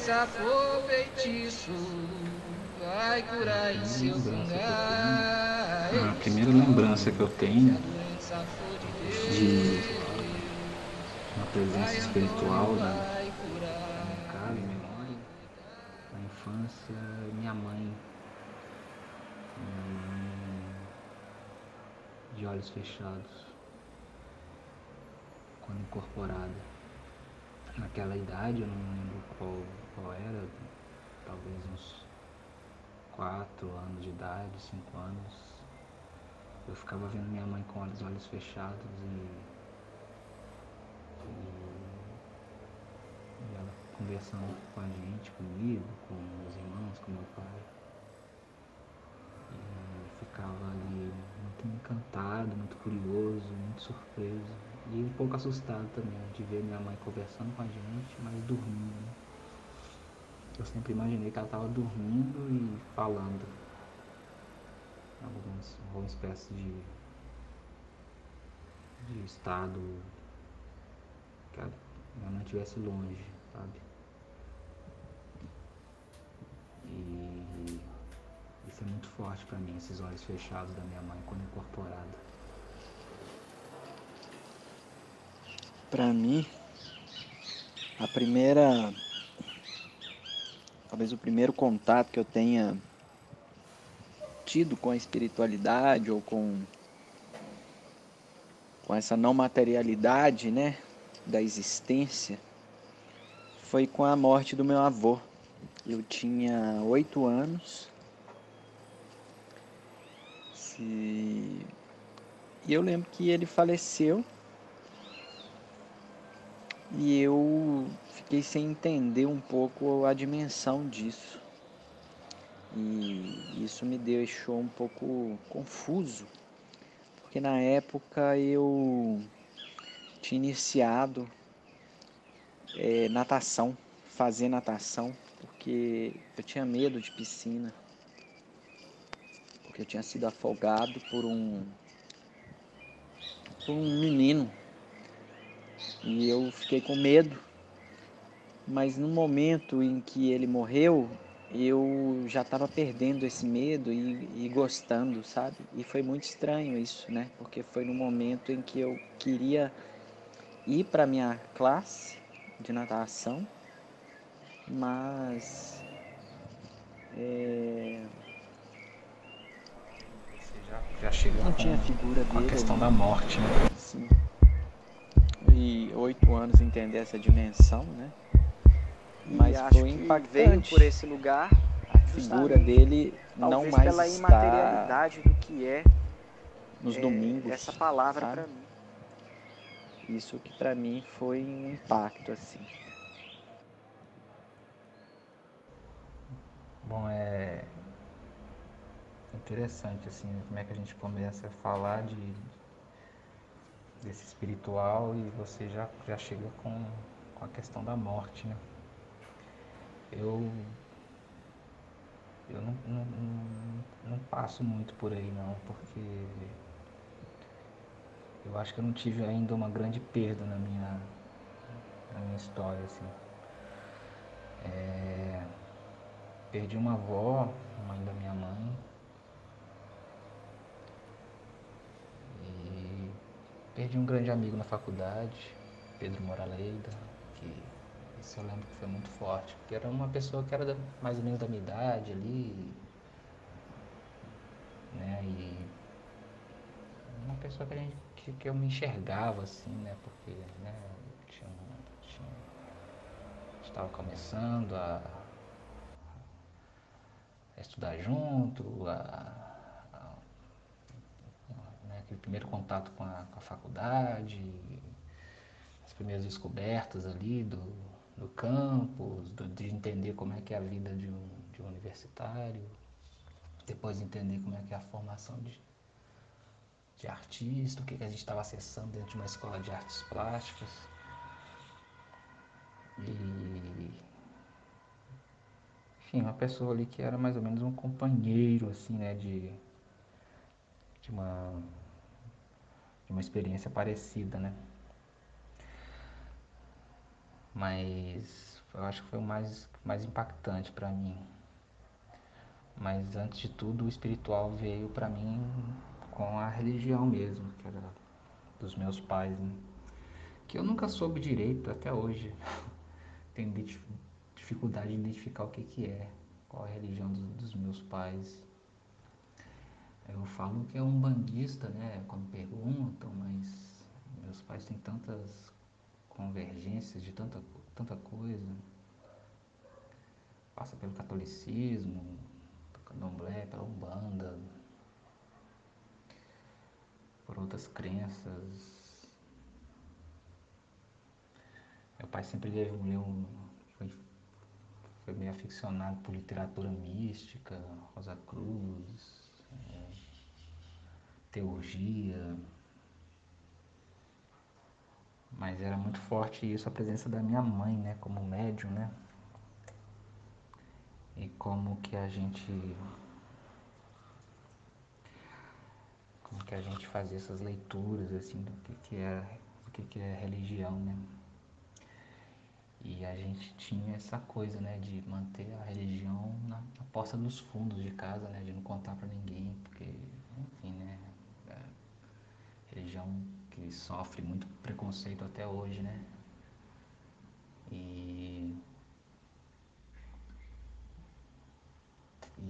doença for feitiço, vai curar em seu fungar. A primeira lembrança que eu tenho de uma presença espiritual na minha casa, em memória, na infância, minha mãe de olhos fechados, quando incorporada. Naquela idade, eu não lembro qual era, talvez uns 4 anos de idade, 5 anos. Eu ficava vendo minha mãe com os olhos fechados e ela conversando com a gente, comigo, com meus irmãos, com meu pai. E ficava ali muito encantado, muito curioso, muito surpreso. E um pouco assustado também de ver minha mãe conversando com a gente, mas dormindo. Né? Eu sempre imaginei que ela estava dormindo e falando. Alguma espécie de estado que a minha mãe estivesse longe, sabe? E isso é muito forte pra mim, esses olhos fechados da minha mãe quando incorporada. Para mim, talvez o primeiro contato que eu tenha tido com a espiritualidade ou com essa não materialidade, né, da existência, foi com a morte do meu avô. Eu tinha 8 anos e eu lembro que ele faleceu e eu fiquei sem entender um pouco a dimensão disso. E isso me deixou um pouco confuso, porque na época eu tinha iniciado natação, fazer natação, porque eu tinha medo de piscina, porque eu tinha sido afogado por um menino e eu fiquei com medo, mas no momento em que ele morreu, eu já estava perdendo esse medo e gostando, sabe? E foi muito estranho isso, né? Porque foi no momento em que eu queria ir para minha classe de natação, mas Você já chega não tinha a figura com a dele questão da ali. morte, né? Sim. E 8 anos entender essa dimensão, né? Mas foi impactante. Veio por esse lugar a figura dele não talvez mais pela está imaterialidade do que é nos domingos, essa palavra sabe? para mim. Isso que para mim foi um impacto assim. Bom, é interessante assim, como é que a gente começa a falar desse espiritual e você já chega com a questão da morte, né? Eu, eu não passo muito por aí não, porque eu acho que eu não tive ainda uma grande perda na minha história, assim. Perdi uma avó, mãe da minha mãe, e perdi um grande amigo na faculdade, Pedro Moraleida, que isso eu lembro que foi muito forte, porque era uma pessoa que era mais ou menos da minha idade ali, né? E uma pessoa que eu me enxergava assim, né? Porque né, estava começando a estudar junto, né, aquele primeiro contato com a faculdade, as primeiras descobertas ali do campus, de entender como é que é a vida de um universitário, depois entender como é que é a formação de artista, o que a gente estava acessando dentro de uma escola de artes plásticas. E, enfim, uma pessoa ali que era mais ou menos um companheiro, assim, né, de uma, de uma experiência parecida, né? Mas eu acho que foi o mais impactante para mim. Mas antes de tudo, o espiritual veio para mim com a religião mesmo, que era dos meus pais, né? Que eu nunca soube direito até hoje. Tenho dificuldade de identificar o que é, qual é a religião dos meus pais. Eu falo que é um bandista, né? Quando perguntam, mas meus pais têm tantas convergências de tanta coisa. Passa pelo catolicismo, pelo candomblé, pela umbanda, por outras crenças. Meu pai sempre foi meio aficionado por literatura mística, Rosa Cruz, teurgia. Mas era muito forte isso, a presença da minha mãe, né, como médium, né? E como que a gente fazia essas leituras, assim, do que é religião, né? E a gente tinha essa coisa, né, de manter a religião na porta dos fundos de casa, né, de não contar pra ninguém, porque, enfim, né, religião que sofre muito preconceito até hoje, né? E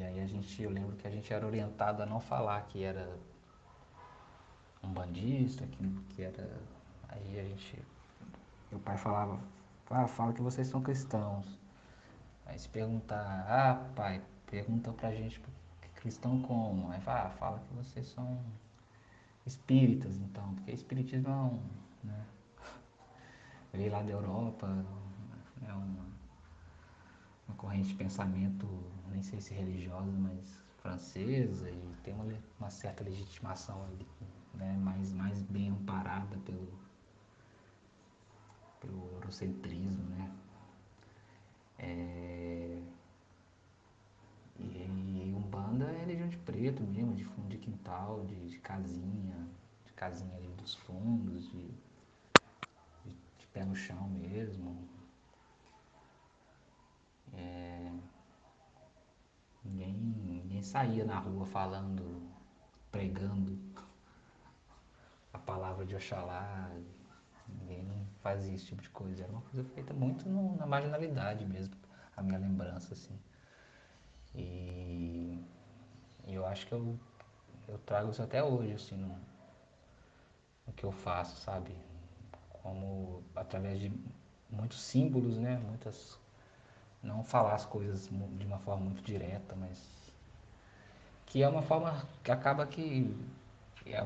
aí eu lembro que a gente era orientado a não falar que era um bandista, que era. Aí meu pai falava, fala que vocês são cristãos. Aí se perguntar, pai, pergunta pra gente cristão como? Aí fala que vocês são espíritas então, porque espiritismo é né, veio lá da Europa, é uma corrente de pensamento, nem sei se religiosa, mas francesa, e tem uma certa legitimação ali, né, mais bem amparada pelo eurocentrismo, né? E Umbanda é religião de preto mesmo, de fundo de quintal, de casinha ali dos fundos, de pé no chão mesmo. Ninguém saía na rua falando, pregando a palavra de Oxalá, ninguém fazia esse tipo de coisa. Era uma coisa feita muito na marginalidade mesmo, a minha lembrança, assim. E eu acho que eu trago isso até hoje, assim, no que eu faço, sabe? Como através de muitos símbolos, né? Não falar as coisas de uma forma muito direta, mas que é uma forma que acaba que é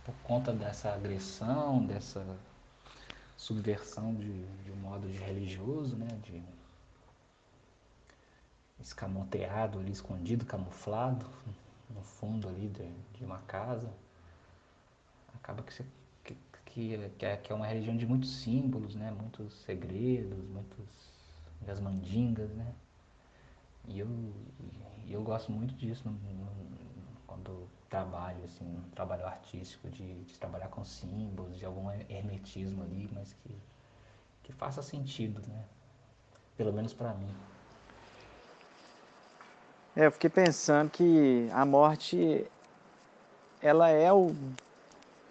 por conta dessa agressão, dessa subversão de um modo de religioso, né? De escamoteado ali, escondido, camuflado no fundo ali de uma casa, acaba que é uma religião de muitos símbolos, né? Muitos segredos, muitas mandingas, né? E eu gosto muito disso quando trabalho, assim, um trabalho artístico, de trabalhar com símbolos, de algum hermetismo ali, mas que faça sentido, né? Pelo menos para mim. Eu fiquei pensando que a morte, ela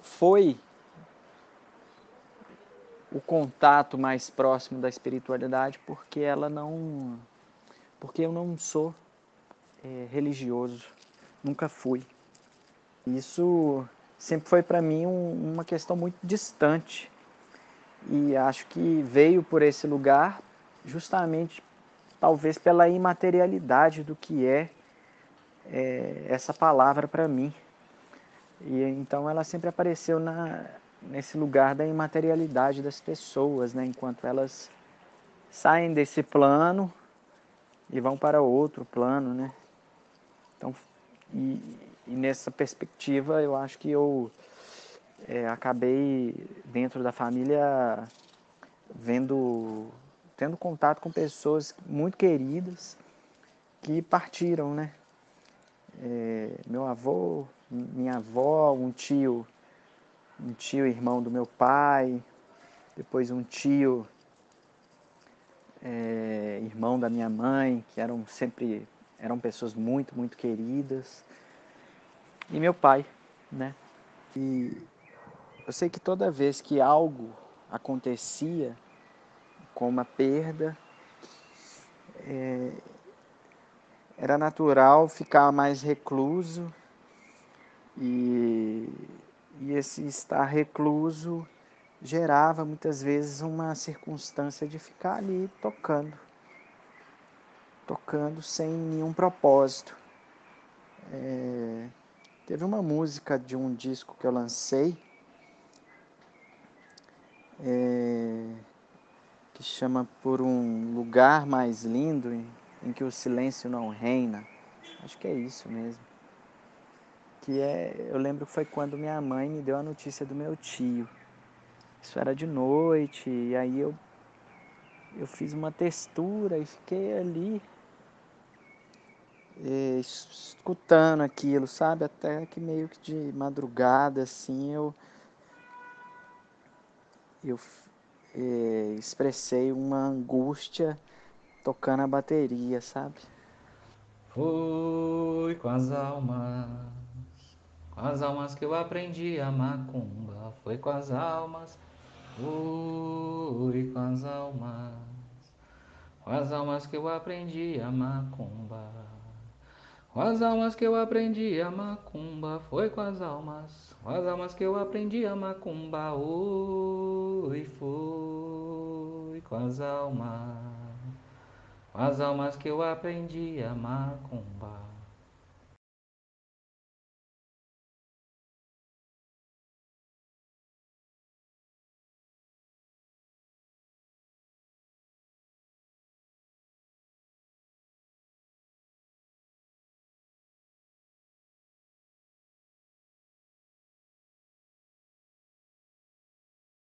foi o contato mais próximo da espiritualidade, porque eu não sou religioso, nunca fui. Isso sempre foi para mim uma questão muito distante, e acho que veio por esse lugar justamente talvez pela imaterialidade do que é essa palavra para mim. E então ela sempre apareceu nesse lugar da imaterialidade das pessoas, né? Enquanto elas saem desse plano e vão para outro plano, né? Então, e nessa perspectiva eu acho que eu acabei dentro da família tendo contato com pessoas muito queridas que partiram, né? Meu avô, minha avó, um tio irmão do meu pai, depois um tio irmão da minha mãe, que eram pessoas muito, muito queridas, e meu pai, né? E eu sei que toda vez que algo acontecia, com uma perda, era natural ficar mais recluso e, e esse estar recluso gerava muitas vezes uma circunstância de ficar ali tocando sem nenhum propósito. Teve uma música de um disco que eu lancei, que chama Por um Lugar Mais Lindo, em que o silêncio não reina. Acho que é isso mesmo. Eu lembro que foi quando minha mãe me deu a notícia do meu tio. Isso era de noite, e aí eu fiz uma textura e fiquei ali escutando aquilo, sabe? Até que meio que de madrugada, assim, eu expressei uma angústia tocando a bateria, sabe? Foi com as almas que eu aprendi a macumba. Foi com as almas que eu aprendi a macumba. Com as almas que eu aprendi a macumba, foi com as almas que eu aprendi a macumba, oi, foi com as almas que eu aprendi a macumba.